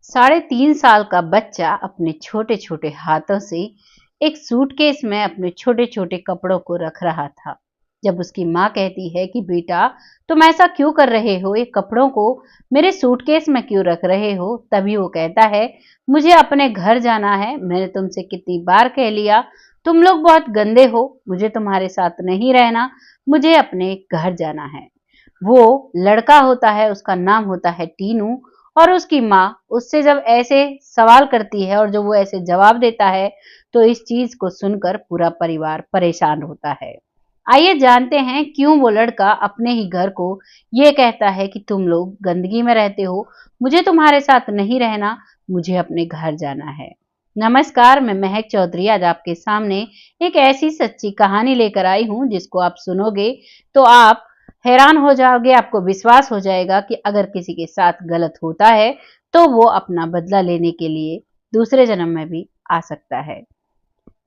3.5 साल का बच्चा अपने छोटे छोटे हाथों से एक सूटकेस में अपने छोटे छोटे कपड़ों को रख रहा था। जब उसकी माँ कहती है कि बेटा तुम ऐसा क्यों कर रहे हो, ये कपड़ों को मेरे सूटकेस में क्यों रख रहे हो, तभी वो कहता है मुझे अपने घर जाना है। मैंने तुमसे कितनी बार कह लिया, तुम लोग बहुत गंदे हो, मुझे तुम्हारे साथ नहीं रहना, मुझे अपने घर जाना है। वो लड़का होता है, उसका नाम होता है टीनू, और उसकी माँ उससे जब ऐसे सवाल करती है और जब वो ऐसे जवाब देता है तो इस चीज को सुनकर पूरा परिवार परेशान होता है। आइए जानते हैं क्यों वो लड़का अपने ही घर को ये कहता है कि तुम लोग गंदगी में रहते हो, मुझे तुम्हारे साथ नहीं रहना, मुझे अपने घर जाना है। नमस्कार, मैं महक चौधरी आज आपके सामने एक ऐसी सच्ची कहानी लेकर आई हूँ जिसको आप सुनोगे तो आप हैरान हो जाओगे। आपको विश्वास हो जाएगा कि अगर किसी के साथ गलत होता है तो वो अपना बदला लेने के लिए दूसरे जन्म में भी आ सकता है।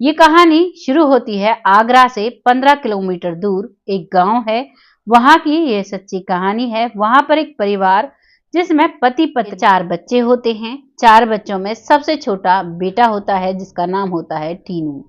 ये कहानी शुरू होती है आगरा से 15 किलोमीटर दूर एक गांव है, वहां की ये सच्ची कहानी है। वहां पर एक परिवार जिसमें पति पत्नी 4 बच्चे होते हैं। 4 बच्चों में सबसे छोटा बेटा होता है जिसका नाम होता है टीनू।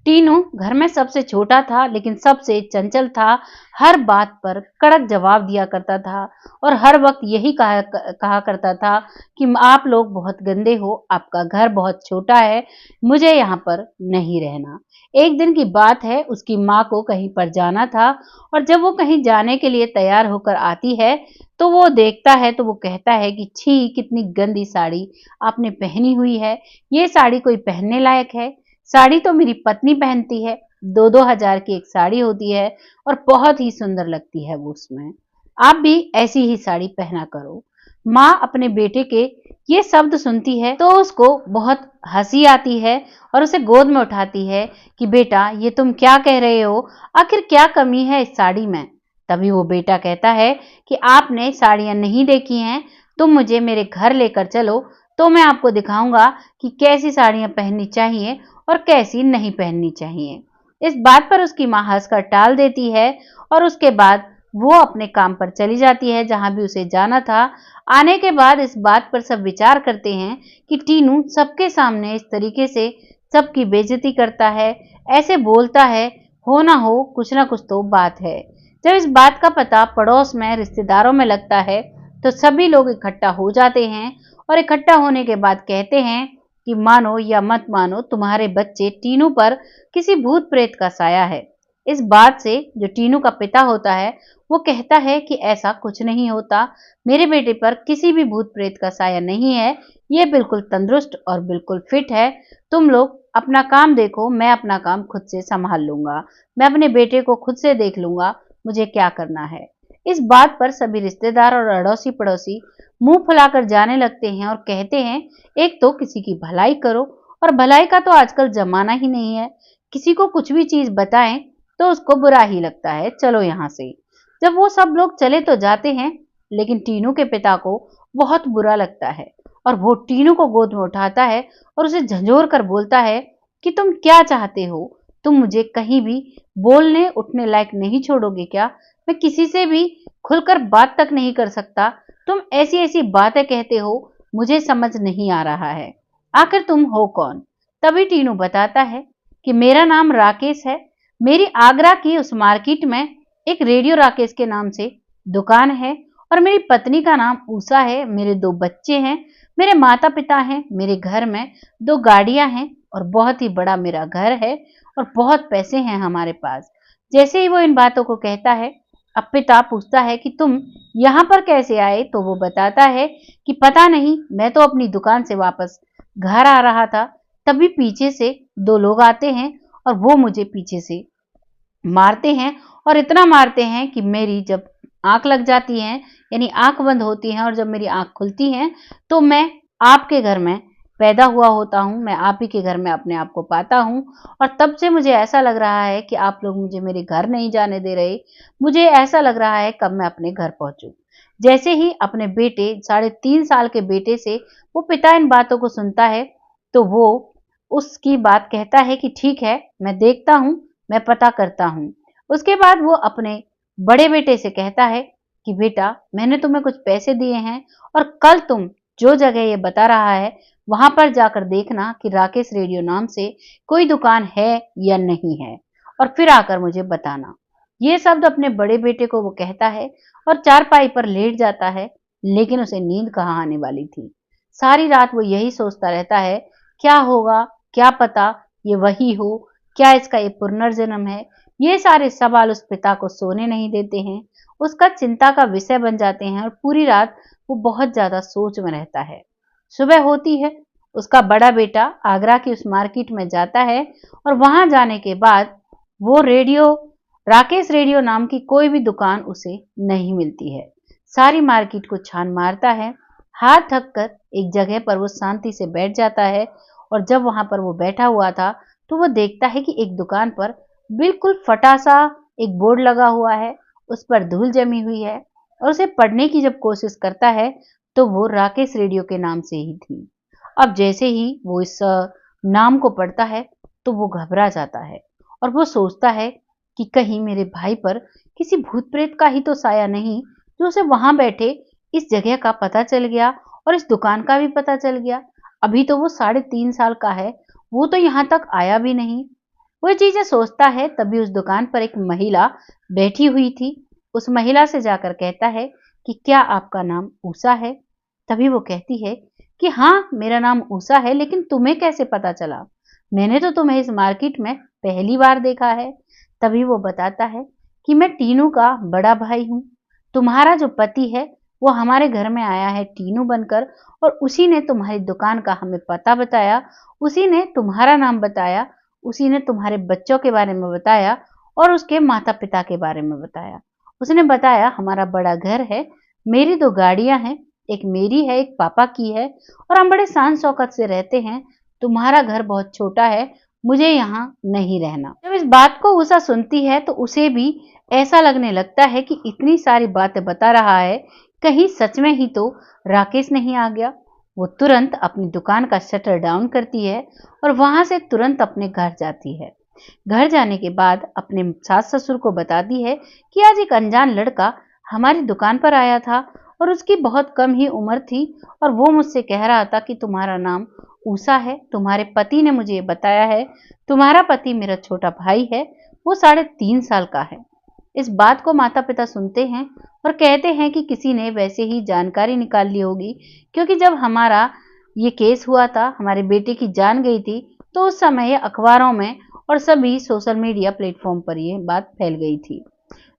टीनू घर में सबसे छोटा था लेकिन सबसे चंचल था। हर बात पर कड़क जवाब दिया करता था और हर वक्त यही कहा करता था कि आप लोग बहुत गंदे हो, आपका घर बहुत छोटा है, मुझे यहाँ पर नहीं रहना। एक दिन की बात है, उसकी माँ को कहीं पर जाना था और जब वो कहीं जाने के लिए तैयार होकर आती है तो वो देखता है तो वो कहता है कि छी, कितनी गंदी साड़ी आपने पहनी हुई है, ये साड़ी कोई पहनने लायक है? साड़ी तो मेरी पत्नी पहनती है, 2-2 हजार की एक साड़ी होती है और बहुत ही सुंदर लगती है वो उसमें, आप भी ऐसी ही साड़ी पहना करो। माँ अपने बेटे के ये शब्द सुनती है तो उसको बहुत हंसी आती है और उसे गोद में उठाती है कि बेटा ये तुम क्या कह रहे हो, आखिर क्या कमी है इस साड़ी में? तभी वो बेटा कहता है कि आपने साड़ियां नहीं देखी हैं, तुम मुझे मेरे घर लेकर चलो तो मैं आपको दिखाऊंगा कि कैसी साड़ियां पहननी चाहिए और कैसी नहीं पहननी चाहिए। इस बात पर उसकी माँ हंसकर टाल देती है और उसके बाद वो अपने काम पर चली जाती है जहां भी उसे जाना था। आने के बाद इस बात पर सब विचार करते हैं कि टीनू सबके सामने इस तरीके से सबकी बेइज्जती करता है, ऐसे बोलता है, हो ना हो कुछ ना कुछ तो बात है। जब इस बात का पता पड़ोस में रिश्तेदारों में लगता है तो सभी लोग इकट्ठा हो जाते हैं और इकट्ठा होने के बाद कहते हैं कि मानो या मत मानो, तुम्हारे बच्चे टीनू पर किसी भूत प्रेत का साया है। इस बात से जो टीनू का पिता होता है वो कहता है कि ऐसा कुछ नहीं होता, मेरे बेटे पर किसी भी भूत प्रेत का साया नहीं है, ये बिल्कुल तंदुरुस्त और बिल्कुल फिट है। तुम लोग अपना काम देखो, मैं अपना काम खुद से संभाल लूंगा, मैं अपने बेटे को खुद से देख लूंगा, मुझे क्या करना है। इस बात पर सभी रिश्तेदार और अड़ोसी पड़ोसी मुंह फुलाकर जाने लगते हैं और कहते हैं एक तो किसी की भलाई करो, और भलाई का तो आजकल जमाना ही नहीं है, किसी को कुछ भी चीज बताएं तो उसको बुरा ही लगता है, चलो यहाँ से। जब वो सब लोग चले तो जाते हैं लेकिन टीनू के पिता को बहुत बुरा लगता है और वो टीनू को गोद में उठाता है और उसे झंझोर कर बोलता है कि तुम क्या चाहते हो, तुम मुझे कहीं भी बोलने उठने लायक नहीं छोड़ोगे क्या? मैं किसी से भी खुलकर बात तक नहीं कर सकता, तुम ऐसी ऐसी बातें कहते हो, मुझे समझ नहीं आ रहा है, आखिर तुम हो कौन? तभी टीनू बताता है कि मेरा नाम राकेश है, मेरी आगरा की उस मार्केट में एक रेडियो राकेश के नाम से दुकान है और मेरी पत्नी का नाम उषा है, मेरे 2 बच्चे हैं, मेरे माता पिता हैं, मेरे घर में 2 गाड़ियां हैं और बहुत ही बड़ा मेरा घर है और बहुत पैसे हैं हमारे पास। जैसे ही वो इन बातों को कहता है, अब पिता पूछता है कि तुम यहाँ पर कैसे आए? तो वो बताता है कि पता नहीं, मैं तो अपनी दुकान से वापस घर आ रहा था, तभी पीछे से 2 लोग आते हैं और वो मुझे पीछे से मारते हैं और इतना मारते हैं कि मेरी जब आंख लग जाती है, यानी आंख बंद होती है और जब मेरी आंख खुलती है तो मैं आपके घर में पैदा हुआ होता हूँ, मैं आप ही के घर में अपने आप को पाता हूँ और तब से मुझे ऐसा लग रहा है कि आप लोग मुझे मेरे घर नहीं जाने दे रहे, मुझे ऐसा लग रहा है कब मैं अपने घर पहुंचूं। जैसे ही अपने बेटे 3.5 साल के बेटे से वो पिता इन बातों को सुनता है तो वो उसकी बात कहता है कि ठीक है, मैं देखता हूँ, मैं पता करता हूँ। उसके बाद वो अपने बड़े बेटे से कहता है कि बेटा मैंने तुम्हें कुछ पैसे दिए हैं और कल तुम जो जगह ये बता रहा है वहां पर जाकर देखना कि राकेश रेडियो नाम से कोई दुकान है या नहीं है, और फिर आकर मुझे बताना। ये शब्द अपने बड़े बेटे को वो कहता है और चारपाई पर लेट जाता है, लेकिन उसे नींद कहाँ आने वाली थी। सारी रात वो यही सोचता रहता है, क्या होगा, क्या पता ये वही हो, क्या इसका ये पुनर्जन्म है। ये सारे सवाल उस पिता को सोने नहीं देते हैं, उसका चिंता का विषय बन जाते हैं, और पूरी रात वो बहुत ज्यादा सोच में रहता है। सुबह होती है, उसका बड़ा बेटा आगरा की उस मार्केट में जाता है, और वहां जाने के बाद वो राकेश रेडियो नाम की कोई भी दुकान उसे नहीं मिलती है। सारी मार्केट को छान मारता है, हाथ थक कर एक जगह पर वो शांति से बैठ जाता है, और जब वहां पर वो बैठा हुआ था तो वो देखता है कि एक दुकान पर बिल्कुल फटा सा एक बोर्ड लगा हुआ है, उस पर धूल जमी हुई है, और उसे पढ़ने की जब कोशिश करता है तो वो राकेश रेडियो के नाम से ही थी। अब जैसे ही वो इस नाम को पढ़ता है तो वो घबरा जाता है, और वो सोचता है कि कहीं मेरे भाई पर किसी भूत प्रेत का ही तो साया नहीं, जो उसे वहां बैठे इस जगह का पता चल गया और इस दुकान का भी पता चल गया। अभी तो वो 3.5 साल का है, वो तो यहाँ तक आया भी नहीं। वो ये चीजें सोचता है, तभी उस दुकान पर एक महिला बैठी हुई थी। उस महिला से जाकर कहता है कि क्या आपका नाम उषा है। तभी वो कहती है कि हाँ, मेरा नाम उषा है, लेकिन तुम्हें कैसे पता चला? मैंने तो तुम्हें इस मार्केट में पहली बार देखा है। तभी वो बताता है कि मैं टीनू का बड़ा भाई हूँ। तुम्हारा जो पति है वो हमारे घर में आया है टीनू बनकर, और उसी ने तुम्हारी दुकान का हमें पता बताया, उसी ने तुम्हारा नाम बताया, उसी ने तुम्हारे बच्चों के बारे में बताया और उसके माता पिता के बारे में बताया। उसने बताया हमारा बड़ा घर है, मेरी 2 गाड़ियां हैं, एक मेरी है, एक पापा की है, और हम बड़े शान शौकत से रहते हैं। तुम्हारा घर बहुत छोटा है, मुझे यहाँ नहीं रहना। जब इस बात को उषा सुनती है तो उसे भी ऐसा लगने लगता है कि इतनी सारी बातें बता रहा है, कहीं सच में ही तो राकेश नहीं आ गया। वो तुरंत अपनी दुकान का शटर डाउन करती है और वहां से तुरंत अपने घर जाती है। घर जाने के बाद अपने सास ससुर को बताती है कि आज एक अनजान लड़का हमारी दुकान पर आया था, और उसकी बहुत कम ही उम्र थी, और वो मुझसे कह रहा था कि तुम्हारा नाम उषा है, तुम्हारे पति ने मुझे बताया है, तुम्हारा पति मेरा छोटा भाई है, वो 3.5 साल का है। इस बात को माता पिता सुनते हैं और कहते हैं कि किसी ने वैसे ही जानकारी निकाल ली होगी, क्योंकि जब हमारा ये केस हुआ था, हमारे बेटे की जान गई थी, तो उस समय ये अखबारों में और सभी सोशल मीडिया प्लेटफॉर्म पर ये बात फैल गई थी।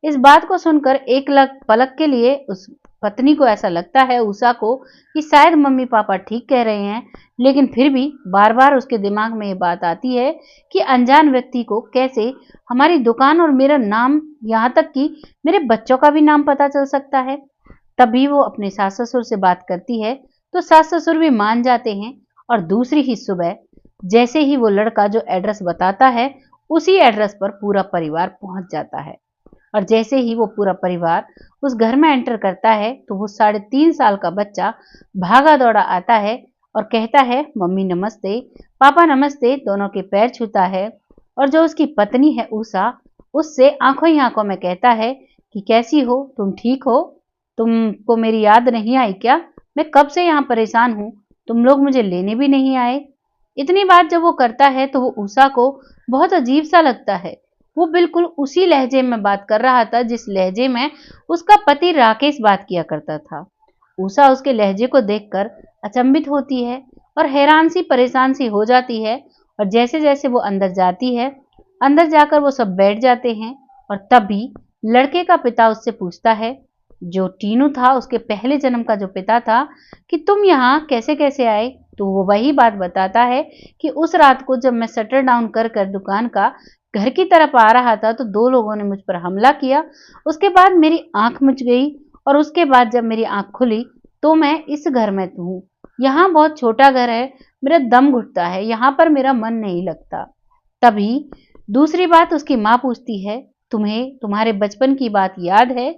इस बात को सुनकर एक पलक के लिए उस पत्नी को ऐसा लगता है, उषा को, कि शायद मम्मी पापा ठीक कह रहे हैं, लेकिन फिर भी बार बार उसके दिमाग में ये बात आती है कि अनजान व्यक्ति को कैसे हमारी दुकान और मेरा नाम, यहाँ तक कि मेरे बच्चों का भी नाम पता चल सकता है। तभी वो अपने सास ससुर से बात करती है तो सास ससुर भी मान जाते हैं, और दूसरी ही सुबह जैसे ही वो लड़का जो एड्रेस बताता है उसी एड्रेस पर पूरा परिवार पहुंच जाता है। और जैसे ही वो पूरा परिवार उस घर में एंटर करता है तो वो 3.5 साल का बच्चा भागा दौड़ा आता है और कहता है, मम्मी नमस्ते, पापा नमस्ते, दोनों के पैर छूता है, और जो उसकी पत्नी है उषा, उससे आंखों ही आंखों में कहता है कि कैसी हो, तुम ठीक हो, तुमको मेरी याद नहीं आई क्या? मैं कब से यहाँ परेशान हूँ, तुम लोग मुझे लेने भी नहीं आए। इतनी बात जब वो करता है तो वो उषा को बहुत अजीब सा लगता है। वो बिल्कुल उसी लहजे में बात कर रहा था जिस लहजे में उसका पति राकेश बात किया करता था। उषा उसके लहजे को देखकर अचंभित होती है और हैरान सी परेशान सी हो जाती है, और जैसे जैसे वो अंदर जाती है, अंदर जाकर वो सब बैठ जाते हैं, और तभी लड़के का पिता उससे पूछता है, जो टीनू था उसके पहले जन्म का जो पिता था, कि तुम यहाँ कैसे कैसे आए? तो वो वही बात बताता है कि उस रात को जब मैं शटर डाउन कर कर दुकान का घर की तरफ आ रहा था तो 2 लोगों ने मुझ पर हमला किया, उसके बाद मेरी आंख मुझ गई, और उसके बाद जब मेरी आंख खुली तो मैं इस घर में हूँ। यहाँ बहुत छोटा घर है, मेरा दम घुटता है, यहाँ पर मेरा मन नहीं लगता। तभी दूसरी बात उसकी माँ पूछती है, तुम्हें तुम्हारे बचपन की बात याद है?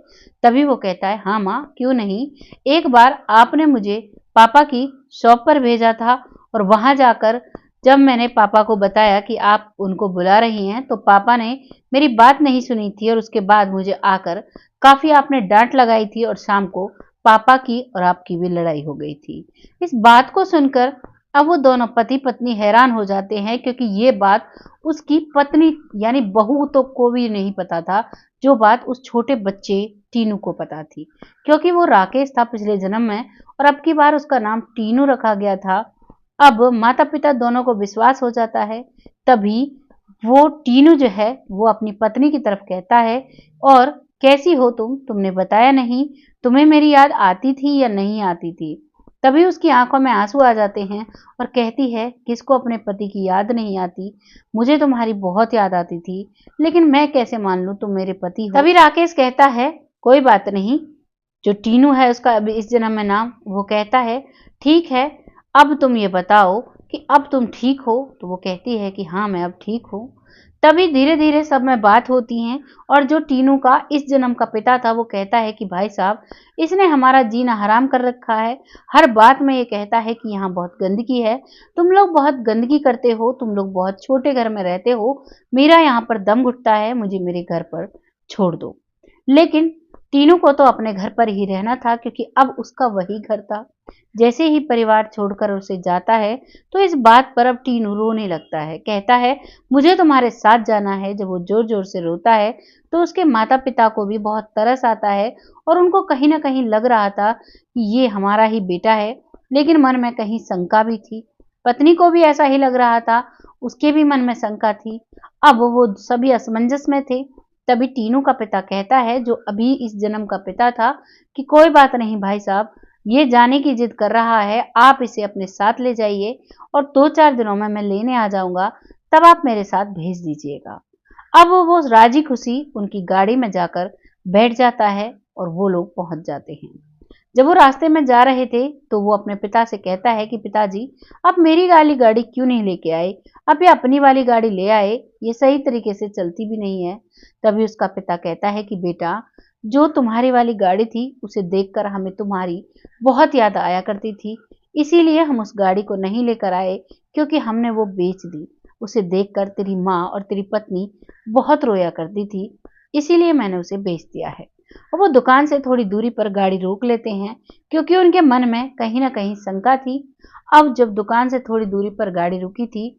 तभी वो कहता है, हाँ माँ, क्यों नहीं, एक बार आपने मुझे पापा की शॉप पर भेजा था, और वहां जाकर जब मैंने पापा को बताया कि आप उनको बुला रही हैं, तो पापा ने मेरी बात नहीं सुनी थी, और उसके बाद मुझे आकर काफी आपने डांट लगाई थी, और शाम को पापा की और आपकी भी लड़ाई हो गई थी। इस बात को सुनकर अब वो दोनों पति पत्नी हैरान हो जाते हैं, क्योंकि ये बात उसकी पत्नी यानी बहू तो को भी नहीं पता था, जो बात उस छोटे बच्चे टीनू को पता थी। क्योंकि वो राकेश था पिछले जन्म में और अब की बार उसका नाम टीनू रखा गया था। अब माता पिता दोनों को विश्वास हो जाता है। तभी वो टीनू जो है वो अपनी पत्नी की तरफ कहता है, और कैसी हो तुमने बताया नहीं, तुम्हें मेरी याद आती थी या नहीं आती थी। तभी उसकी आंखों में आंसू आ जाते हैं और कहती है, किसको अपने पति की याद नहीं आती, मुझे तुम्हारी बहुत याद आती थी, लेकिन मैं कैसे मान लूं तुम मेरे पति हो। तभी राकेश कहता है, कोई बात नहीं, जो टीनू है उसका अभी इस जन्म में नाम, वो कहता है ठीक है, अब तुम ये बताओ कि अब तुम ठीक हो। तो वो कहती है कि हाँ मैं अब ठीक हूँ। तभी धीरे धीरे सब में बात होती हैं, और जो टीनू का इस जन्म का पिता था वो कहता है कि भाई साहब, इसने हमारा जीना हराम कर रखा है। हर बात में ये कहता है कि यहाँ बहुत गंदगी है, तुम लोग बहुत गंदगी करते हो, तुम लोग बहुत छोटे घर में रहते हो, मेरा यहाँ पर दम घुटता है, मुझे मेरे घर पर छोड़ दो। लेकिन टीनू को तो अपने घर पर ही रहना था, क्योंकि अब उसका वही घर था। जैसे ही परिवार छोड़कर उसे जाता है तो इस बात पर अब टीनू रोने लगता है, कहता है मुझे तुम्हारे साथ जाना है। जब वो जोर जोर से रोता है तो उसके माता पिता को भी बहुत तरस आता है, और उनको कहीं ना कहीं लग रहा था कि ये हमारा ही बेटा है, लेकिन मन में कहीं शंका भी थी। पत्नी को भी ऐसा ही लग रहा था, उसके भी मन में शंका थी। अब वो सभी असमंजस में थे। तभी टीनू का पिता कहता है, जो अभी इस जन्म का पिता था, कि कोई बात नहीं भाई साहब, ये जाने की जिद कर रहा है, आप इसे अपने साथ ले जाइए और 2-4 दिनों में मैं लेने आ जाऊंगा, तब आप मेरे साथ भेज दीजिएगा। अब वो राजी खुशी उनकी गाड़ी में जाकर बैठ जाता है और वो लोग पहुंच जाते हैं। जब वो रास्ते में जा रहे थे तो वो अपने पिता से कहता है कि पिताजी, आप मेरी वाली गाड़ी क्यों नहीं लेके आए, आप ये अपनी वाली गाड़ी ले आए, ये सही तरीके से चलती भी नहीं है। तभी उसका पिता कहता है कि बेटा, जो तुम्हारी वाली गाड़ी थी उसे देखकर हमें तुम्हारी बहुत याद आया करती थी, इसीलिए हम उस गाड़ी को नहीं लेकर आए, क्योंकि हमने वो बेच दी। उसे देखकर तेरी माँ और तेरी पत्नी बहुत रोया करती थी, इसीलिए मैंने उसे बेच दिया है। और वो दुकान से थोड़ी दूरी पर गाड़ी रोक लेते हैं, क्योंकि उनके मन में कहीं ना कहीं शंका थी। अब जब दुकान से थोड़ी दूरी पर गाड़ी रुकी थी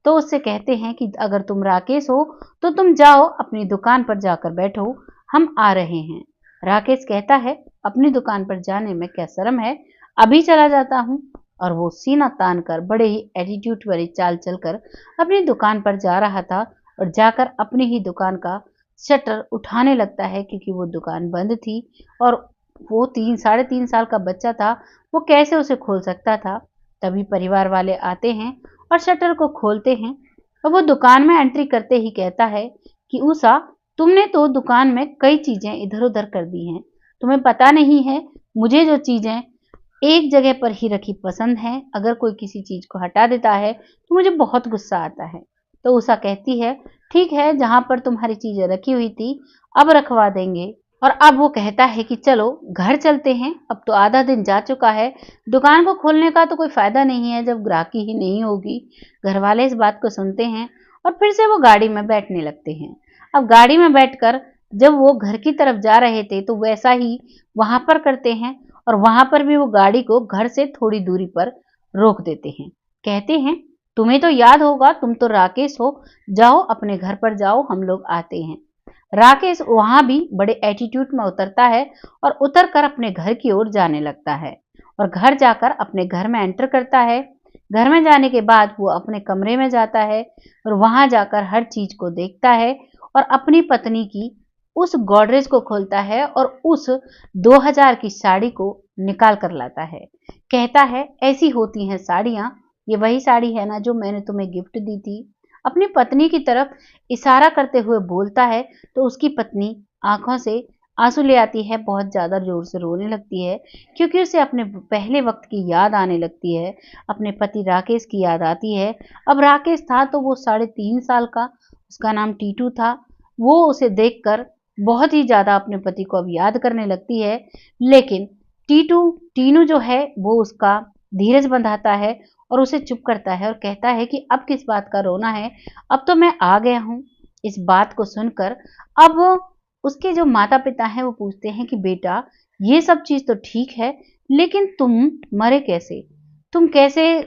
तो उससे कहते हैं कि अगर तुम राकेश हो तो तुम जाओ अपनी दुकान पर जाकर बैठो, हम आ रहे हैं। राकेश कहता है, अपनी दुकान पर जाने में क्या शर्म है, अभी चला जाता हूँ। और वो सीना तान कर बड़े ही एटीट्यूड वाली चाल चलकर अपनी दुकान पर जा रहा था, और जाकर अपनी ही दुकान का शटर उठाने लगता है, क्योंकि वो दुकान बंद थी और वो 3-3.5 साल का बच्चा था, वो कैसे उसे खोल सकता था। तभी परिवार वाले आते हैं और शटर को खोलते हैं, और वो दुकान में एंट्री करते ही कहता है कि उषा, तुमने तो दुकान में कई चीजें इधर उधर कर दी हैं, तुम्हें पता नहीं है, मुझे जो चीजें एक जगह पर ही रखी पसंद है, अगर कोई किसी चीज को हटा देता है तो मुझे बहुत गुस्सा आता है। तो उषा कहती है, ठीक है, जहां पर तुम्हारी चीजें रखी हुई थी अब रखवा देंगे। और अब वो कहता है कि चलो घर चलते हैं, अब तो आधा दिन जा चुका है, दुकान को खोलने का तो कोई फायदा नहीं है जब ग्राहकी ही नहीं होगी। घर वाले इस बात को सुनते हैं और फिर से वो गाड़ी में बैठने लगते हैं। अब गाड़ी में बैठकर जब वो घर की तरफ जा रहे थे तो वैसा ही वहां पर करते हैं, और वहां पर भी वो गाड़ी को घर से थोड़ी दूरी पर रोक देते हैं। कहते हैं, तुम्हें तो याद होगा, तुम तो राकेश हो, जाओ अपने घर पर जाओ, हम लोग आते हैं। राकेश वहां भी बड़े एटीट्यूड में उतरता है और उतरकर अपने घर की ओर जाने लगता है, और घर जाकर अपने घर में एंटर करता है। घर में जाने के बाद वो अपने कमरे में जाता है और वहां जाकर हर चीज को देखता है, और अपनी पत्नी की उस गॉडरेज को खोलता है और उस 2000 की साड़ी को निकाल कर लाता है। कहता है, ऐसी होती हैं साड़ियां, ये वही साड़ी है ना जो मैंने तुम्हें गिफ्ट दी थी। अपनी पत्नी की तरफ इशारा करते हुए बोलता है, तो उसकी पत्नी आंखों से आंसू ले आती है, बहुत ज्यादा जोर से रोने लगती है, क्योंकि उसे अपने पहले वक्त की याद आने लगती है, अपने पति राकेश की याद आती है। अब राकेश था तो वो 3.5 साल का, उसका नाम टीटू था। वो उसे देखकर बहुत ही ज्यादा अपने पति को अब याद करने लगती है, लेकिन टीनू जो है वो उसका धीरज बंधाता है और उसे चुप करता है, और कहता है कि अब किस बात का रोना है, अब तो मैं आ गया हूं। इस बात को सुनकर अब उसके जो माता पिता हैं वो पूछते हैं कि बेटा, ये सब चीज तो ठीक है, लेकिन तुम मरे कैसे? तुम कैसे,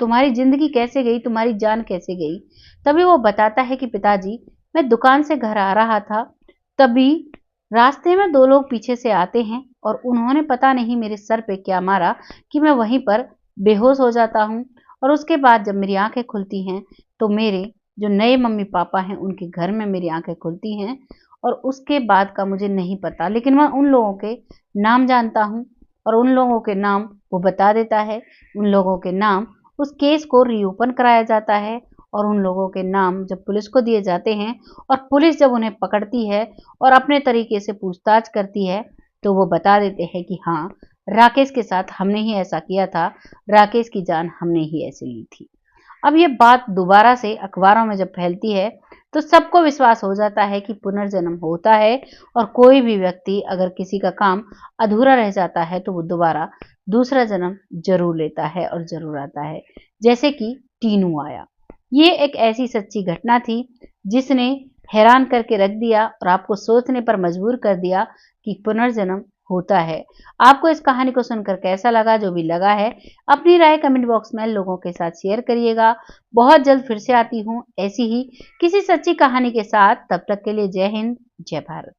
तुम्हारी जिंदगी कैसे गई, तुम्हारी जान कैसे गई? तभी वो बताता है कि पिताजी, मैं दुकान से घर आ रहा था, तभी रास्ते में दो लोग पीछे से आते हैं और उन्होंने पता नहीं मेरे सर पे क्या मारा कि मैं वहीं पर बेहोश हो जाता हूँ। और उसके बाद जब मेरी आंखें खुलती हैं तो मेरे जो नए मम्मी पापा हैं उनके घर में मेरी आंखें खुलती हैं। और उसके बाद का मुझे नहीं पता, लेकिन मैं उन लोगों के नाम जानता हूँ और उन लोगों के नाम वो बता देता है। उन लोगों के नाम, उस केस को रीओपन कराया जाता है और उन लोगों के नाम जब पुलिस को दिए जाते हैं और पुलिस जब उन्हें पकड़ती है और अपने तरीके से पूछताछ करती है तो वो बता देते हैं कि हाँ, राकेश के साथ हमने ही ऐसा किया था, राकेश की जान हमने ही ऐसे ली थी। अब ये बात दोबारा से अखबारों में जब फैलती है तो सबको विश्वास हो जाता है कि पुनर्जन्म होता है और कोई भी व्यक्ति अगर किसी का काम अधूरा रह जाता है तो वो दोबारा दूसरा जन्म जरूर लेता है और जरूर आता है, जैसे कि टीनू आया। ये एक ऐसी सच्ची घटना थी जिसने हैरान करके रख दिया और आपको सोचने पर मजबूर कर दिया कि पुनर्जन्म होता है। आपको इस कहानी को सुनकर कैसा लगा? जो भी लगा है अपनी राय कमेंट बॉक्स में लोगों के साथ शेयर करिएगा। बहुत जल्द फिर से आती हूँ ऐसी ही किसी सच्ची कहानी के साथ। तब तक के लिए जय हिंद, जय भारत।